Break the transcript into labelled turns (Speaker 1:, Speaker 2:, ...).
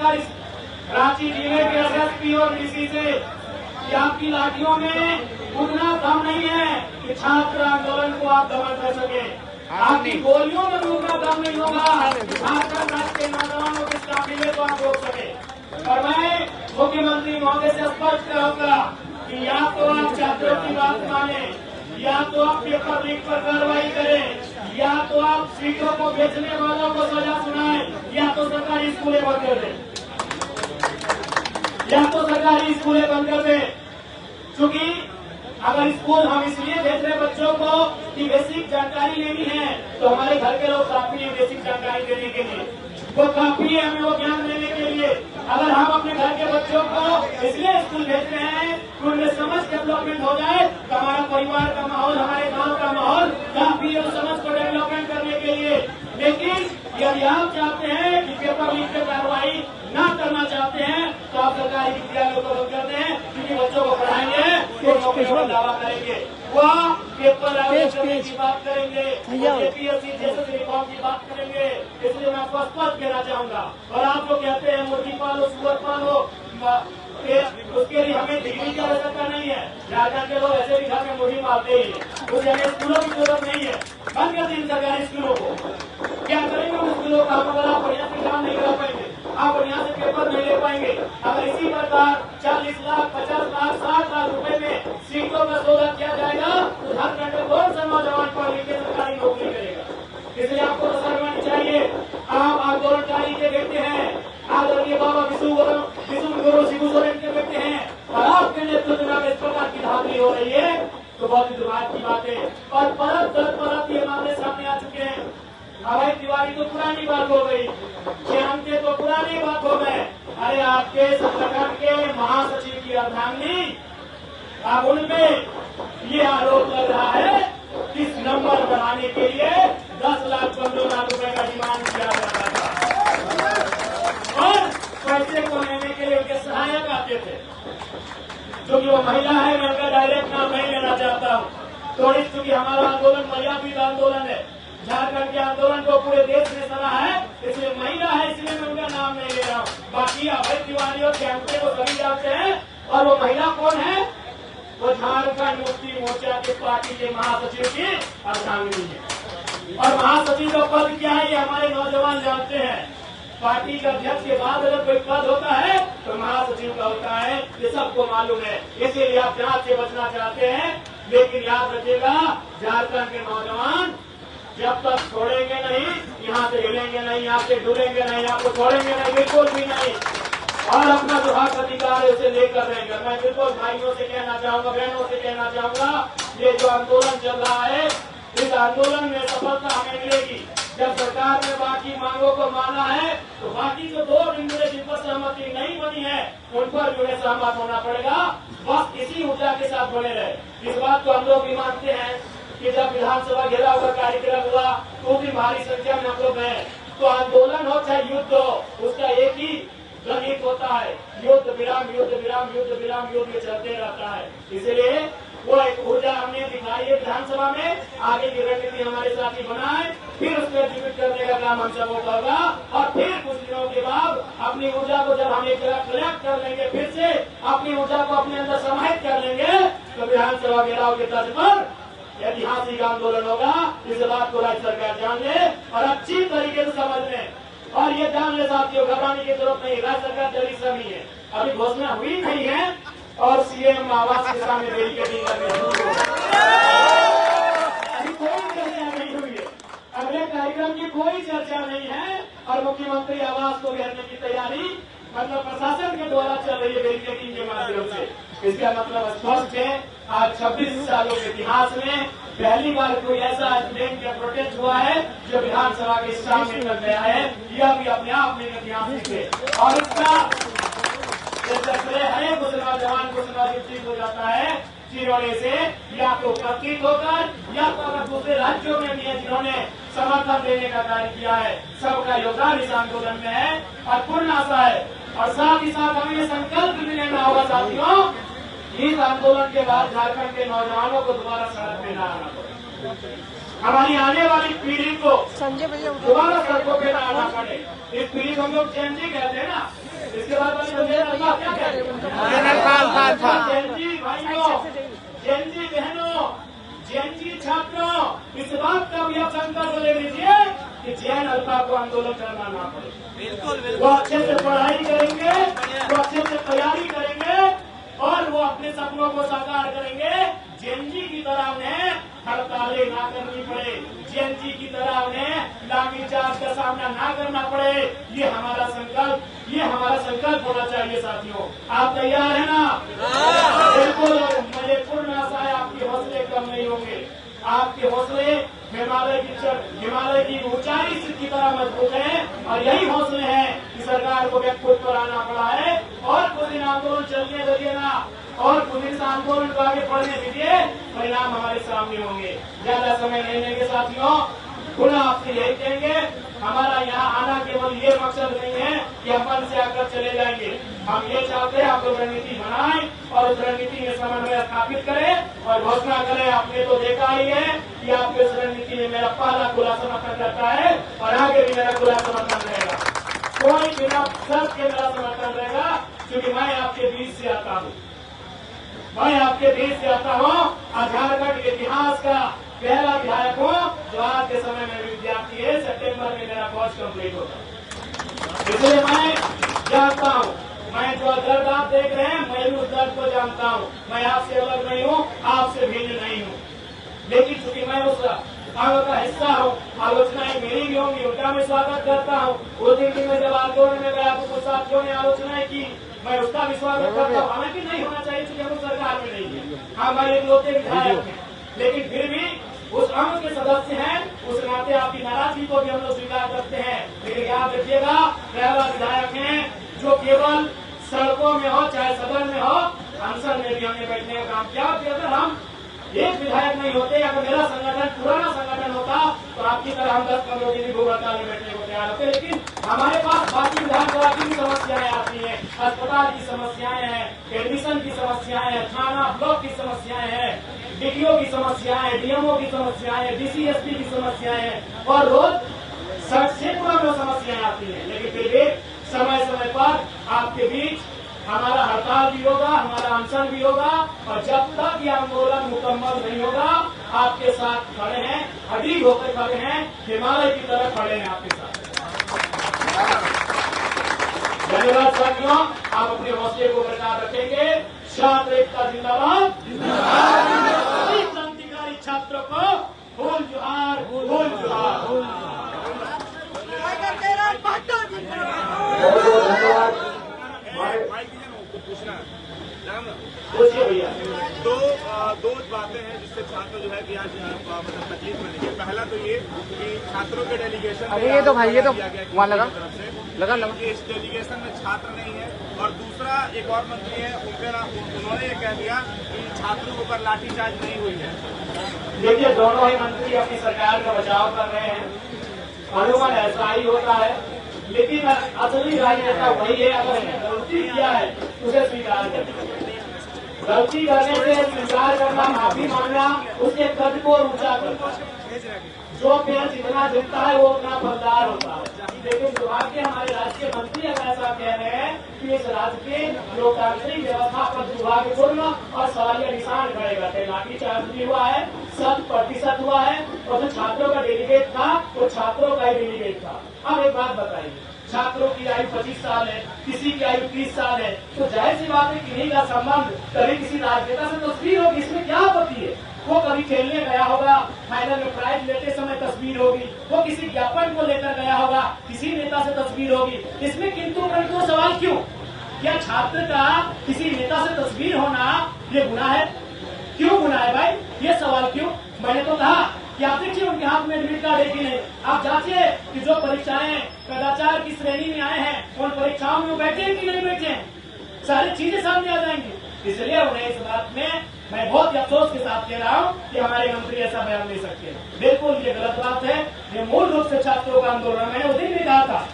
Speaker 1: खासकर रांची जिले के एसएसपी और डीसी से कि आपकी लाठियों में उतना दम नहीं है कि छात्र आंदोलन को आप दमन कर सके। आपकी गोलियों में भी उतना दम नहीं होगा कि झारखंड राज्य के नौजवानों के काफिले को आप रोक सके। और मैं मुख्यमंत्री महोदय से स्पष्ट कहूंगा कि या तो आप छात्रों की बात माने, या तो आप पेपर लीक पर कार्रवाई करें, या तो आप सीटों को बेचने वालों को सजा सुनाएं, या तो सरकारी स्कूलें बंद कर दें, या तो सरकारी स्कूलें बंद कर दें। क्योंकि अगर स्कूल हम इसलिए भेज रहे बच्चों को कि बेसिक जानकारी लेनी है, तो हमारे घर के लोग काफी है बेसिक जानकारी देने के लिए, वो काफी है हमें वो ज्ञान देने के लिए। अगर हम अपने घर के बच्चों को इसलिए स्कूल भेज रहे हैं कि उनमें समझ डेवलपमेंट हो जाए, तो हमारा परिवार का माहौल, हमारे गांव का माहौल काफी है समझ को डेवलपमेंट करने के लिए। लेकिन यदि आप चाहते हैं कि पेपर लीक की कार्रवाई न करना चाहते हैं, तो आप सरकारी विद्यालयों को बंद कर दें, क्योंकि बच्चों को पढ़ाएंगे तो नौकरियों का दावा करेंगे, वह पेपर करने की बात करेंगे, APSC जैसे रिफॉर्म की बात करेंगे। इसलिए मैं आपको स्पष्ट कहना चाहूंगा। और आप जो कहते हैं मुर्गी पालो, सुअर पालो, उसके लिए हमें डिग्री की आवश्यकता नहीं है। झारखंड के लोग ऐसे भी घर में मुर्गी पालते ही है, कुछ हमें स्कूलों की जरूरत नहीं है। बंद कर दें सरकारी स्कूलों को। क्या करेंगे उन स्कूलों का? अगर आप बढ़िया से काम नहीं कर पाएंगे, आप बढ़िया से पेपर नहीं ले पाएंगे। अगर इसी प्रकार 40 लाख, 50 लाख, 60 लाख रुपए में सीटों का सौदा किया जाएगा, तो झारखंड में कौन सा नौजवान पढ़ लिख के सरकारी नौकरी करेगा? इसलिए आपको तो शर्मानी चाहिए। आप आंदोलनकारी के बेटे हैं, आदरणीय बाबा विष्णु गुरु शिबू सोरेन के बेटे हैं, और आपके नेतृत्व में इस प्रकार की धांधली हो रही है, तो बहुत ही दुर्भाग्य की बात है। और परत दर परत ये मामले सामने आ चुके हैं। अभय तिवारी तो पुरानी बात हो गई, जयंते तो पुरानी बात हो गए। अरे आपके संगठन के महासचिव की अर्धांगिनी, अब उनमें ये आरोप लग रहा है कि इस नंबर बनाने के लिए 10 लाख 15 लाख रुपए का डिमांड किया जाता था, और पैसे को लेने के लिए उनके सहायक आते थे। क्योंकि वो महिला है, मैं उनका डायरेक्ट नाम नहीं लेना चाहता हूँ। तो चूंकि हमारा आंदोलन महिला आंदोलन है, झारखंड के आंदोलन को पूरे देश ने सराहा है, इसलिए महिला है, इसलिए मैं उनका नाम नहीं ले रहा हूँ। बाकी अभय तिवारी और जयंते को सभी जानते हैं। और वो महिला कौन है? वो झारखंड मुक्ति मोर्चा के पार्टी के महासचिव की अर्धांगिनी है। और महासचिव का पद क्या है ये हमारे नौजवान जानते हैं। पार्टी का अध्यक्ष के बाद अगर कोई पद होता है तो महासचिव का होता है, ये सबको मालूम है। इसीलिए आप जांच से बचना चाहते हैं, लेकिन याद रखिएगा झारखंड के नौजवान जब तक छोड़ेंगे नहीं, यहाँ से हिलेंगे नहीं, यहाँ से डूबेंगे नहीं, आपको छोड़ेंगे नहीं, बिल्कुल भी नहीं। और अपना जो हक अधिकार है उसे लेकर रहेंगे। मैं बिल्कुल भाइयों से कहना चाहूंगा, बहनों से कहना चाहूंगा, ये जो आंदोलन चल रहा है, इस आंदोलन में सफलता हमें मिलेगी जब सरकार ने बाकी मांगों को माना है, तो बाकी जो 2 बिंदु जिन पर सहमति नहीं बनी है उन पर जो है सहमत होना पड़ेगा। बस इसी ऊर्जा के साथ बने रहे। इस बात को हम लोग भी मानते हैं कि जब विधानसभा घेराव का कार्यक्रम हुआ तो भी भारी संख्या में हम लोग गए। तो आंदोलन हो चाहे युद्ध हो, उसका एक ही गणित होता है, युद्ध विराम, युद्ध विराम, युद्ध विराम, युद्ध चलते रहता है। इसलिए वो एक ऊर्जा हमने दिखाई है विधानसभा में। आगे की रणनीति हमारे साथी बनाए, फिर उसको एग्जीक्यूट करने का काम हम सबको होगा। और फिर कुछ दिनों के बाद अपनी ऊर्जा को जब हम एक जगह कलेक्ट कर लेंगे, फिर से अपनी ऊर्जा को अपने अंदर समाहित कर लेंगे, तो विधानसभा घेराव के तर्ज पर ऐतिहासिक आंदोलन होगा। इस बात को राज्य सरकार जान ले और अच्छी तरीके से समझ ले। और ये जान ले साथियों, घबराने की जरूरत नहीं। राज्य सरकार जल्दी से नहीं है, अभी घोषणा हुई नहीं है, और सीएम आवास के सामने बैरिकेडिंग करने अभी कोई चर्चा नहीं हुई है, अगले कार्यक्रम की कोई चर्चा नहीं है। और मुख्यमंत्री आवास को घेरने की तैयारी मतलब प्रशासन के द्वारा चल रही है बैरिकेडिंग के माध्यम से। इसका मतलब स्पष्ट है, आज 26 सालों के इतिहास में पहली बार कोई ऐसा स्टूडेंट या प्रोटेस्ट हुआ है जो विधानसभा के सामने तक गया है। यह भी अपने आप में ऐतिहासिक है, और इसका हर एक नौजवान को ठीक हो जाता है जिन्होंने से या तो प्रतीत होकर या तो अगर दूसरे राज्यों में भी है जिन्होंने समर्थन देने का कार्य किया है। सबका योगदान इस आंदोलन में है और पूर्ण आशा है। और साथ ही साथ हमें संकल्प भी लेना होगा साथियों, इस आंदोलन के बाद झारखंड के नौजवानों को दोबारा सड़क पे न आना पड़े, हमारी आने वाली पीढ़ी को दोबारा सड़कों पे न आना पड़े। इस पीढ़ी को हम लोग जेन जी कहते हैं ना, इसके बाद वाली बंदे अल्फा क्या कह रहे हैं? जेएनजी भाइयों, जेएनजी बहनों, जेएनजी छात्रों, इस बात का भी आप संकल्प ले लीजिए कि जैन अल्फा को आंदोलन करना ना पड़े।
Speaker 2: बिल्कुल
Speaker 1: वो अच्छे से पढ़ाई करेंगे, वो अच्छे से तैयारी करेंगे और वो अपने सपनों को साकार करेंगे। जेएनजी की तरह उन्हें हड़तालें ना करनी पड़े, जेएनजी की तरह उन्हें लाठीचार्ज का सामना ना करना पड़े। ये हमारा संकल्प होना चाहिए साथियों। आप तैयार है ना? बिल्कुल। मुझे पूर्ण आशा है आपके हौसले कम नहीं होंगे। आपके हौसले हिमालय की ऊंचाई की तरह मजबूत है और यही हौसले हैं कि सरकार को खुद पर आना पड़ा है। और कुछ दिन आंदोलन चलने दीजिए ना, और कुछ दिन आंदोलन को आगे बढ़ने दीजिए, परिणाम हमारे सामने होंगे। ज्यादा समय नहीं लेंगे साथियों। पुनः आपसे यही कहेंगे, हमारा यहाँ आना केवल ये मकसद नहीं है कि हम मन से आकर चले जाएंगे। हम ये चाहते हैं आप लोग रणनीति बनाएं और उस रणनीति में समन्वय स्थापित करें और घोषणा करें। आपने तो देखा ही है कि आपके इस रणनीति में मेरा पहला खुला समर्थन रहता है और आगे भी मेरा खुला समर्थन रहेगा। कोई बिना शर्त के मेरा समर्थन रहेगा, क्योंकि मैं आपके बीच से आता हूँ। मैं आपके बीच से आता हूँ और झारखंड के इतिहास का पहला विधायक हूँ जो आज के समय में विद्यार्थी है। सितंबर में मेरा कोर्स कंप्लीट होगा। इसलिए मैं जानता हूँ, मैं जो दर्द आप देख रहे हैं, मैं भी उस दर्द को जानता हूँ। मैं आपसे अलग नहीं हूँ, आपसे भिन्न नहीं हूँ, लेकिन चूंकि मैं उस अंग का हिस्सा हूँ, आलोचनाएं मेरी भी होंगी, उनका मैं स्वागत करता हूँ। उस दिन में जब आंदोलन में गया तो कुछ साथियों ने आलोचनाएं की, मैं उसका भी स्वागत करता हूँ। हालांकि नहीं होना चाहिए क्योंकि हम सरकार में नहीं है, हमारे इकलौते विधायक हैं, लेकिन फिर भी उस अंग के सदस्य हैं, उस नाते आपकी नाराजगी को भी हम लोग स्वीकार करते हैं। लेकिन याद रखिएगा, पहला विधायक है जो केवल सड़कों में हो चाहे सदन में हो, अनशन में भी हमने बैठने का काम किया। अगर हम एक विधायक नहीं होते, अगर मेरा संगठन पुराना संगठन होता तो आपकी तरह हम 10-15 दिन भूख हड़ताल में बैठने को तैयार होते। लेकिन हमारे पास बाकी विधानसभा की भी समस्याएं आती हैं, अस्पताल की समस्याएं हैं, एडमिशन की समस्याएं हैं, थाना ब्लॉक की समस्याएं हैं, डीटीओ की समस्याएं, डीएमओ की समस्याएं, डीसीएसपी की समस्याएं हैं और रोज सैकड़ों में समस्याएं आती हैं। लेकिन फिर भी समय समय पर आपके बीच हमारा हड़ताल भी होगा, हमारा अनशन भी होगा और जब तक ये आंदोलन मुकम्मल नहीं होगा, आपके साथ खड़े हैं, अडिग होकर खड़े हैं, हिमालय की तरह खड़े हैं आपके साथ। धन्यवाद साथियों, आप अपने हौसले को बरकरार रखेंगे। छात्र एकता जिंदाबाद, क्रांतिकारी छात्रों को फूल जुहार, फूल जुहार। पूछिए भैया।
Speaker 3: दो बातें हैं जिससे छात्र जो है कि आज मतलब तकलीफ में नहीं है। पहला तो ये कि छात्रों के डेलीगेशन
Speaker 2: अरे ये तो भाई ये तो वहाँ लगा
Speaker 3: इस डेलीगेशन में छात्र नहीं है। और दूसरा एक और मंत्री है, उन्होंने ये कह दिया कि छात्रों के ऊपर लाठीचार्ज नहीं हुई है।
Speaker 1: देखिए, दोनों ही मंत्री अपनी सरकार का बचाव कर रहे हैं, अनुमान ऐसा ही होता है, लेकिन असली राजनेता वही है। अगर उसने गलती किया है उसे स्वीकार करना, गलती करने से स्वीकार करना, माफी मांगना, उसके कद को ऊंचा करना। जो पेड़ जितना झुकता है वो उतना फलदार होता है। लेकिन दुर्भाग्य हमारे राज्य के मंत्री अगर ऐसा कह रहे हैं कि इस राज्य की लोकतांत्रिक व्यवस्था पर दुर्भाग्यपूर्ण और सवालिया निशान खड़े करते। लाठीचार्ज भी हुआ है, 100% हुआ है, और जो छात्रों का डेलीगेट था वो छात्रों का ही डेलीगेट था। अब एक बात बताइए, छात्रों की आयु 25 साल है, किसी की आयु 30 साल है, तो जाहिर सी बात है किन्हीं का संबंध कभी किसी राजनेता से तस्वीर होगी, इसमें क्या होती है। वो कभी खेलने गया होगा, फाइनल में प्राइज लेते समय तस्वीर होगी, वो किसी ज्ञापन को लेकर गया होगा, किसी नेता से तस्वीर होगी। इसमें किंतु परंतु सवाल क्यों? क्या छात्र का किसी नेता से तस्वीर होना ये गुनाह है? क्यों गुनाह है भाई? ये सवाल क्यों? मैंने तो कहा कि आप देखिए उनके हाथ में एडमिट कार्ड है कि नहीं, आप जांचिए कि जो परीक्षाएं कदाचार की श्रेणी में आए हैं उन परीक्षाओं में वो बैठे हैं कि नहीं बैठे हैं, सारी चीजें सामने आ जाएंगी। इसलिए उन्हें इस बात में मैं बहुत अफसोस के साथ कह रहा हूं कि हमारे मंत्री ऐसा बयान दे सकते हैं। बिल्कुल ये गलत बात है, ये मूल रूप से छात्रों का आंदोलन। मैंने उस दिन भी कहा था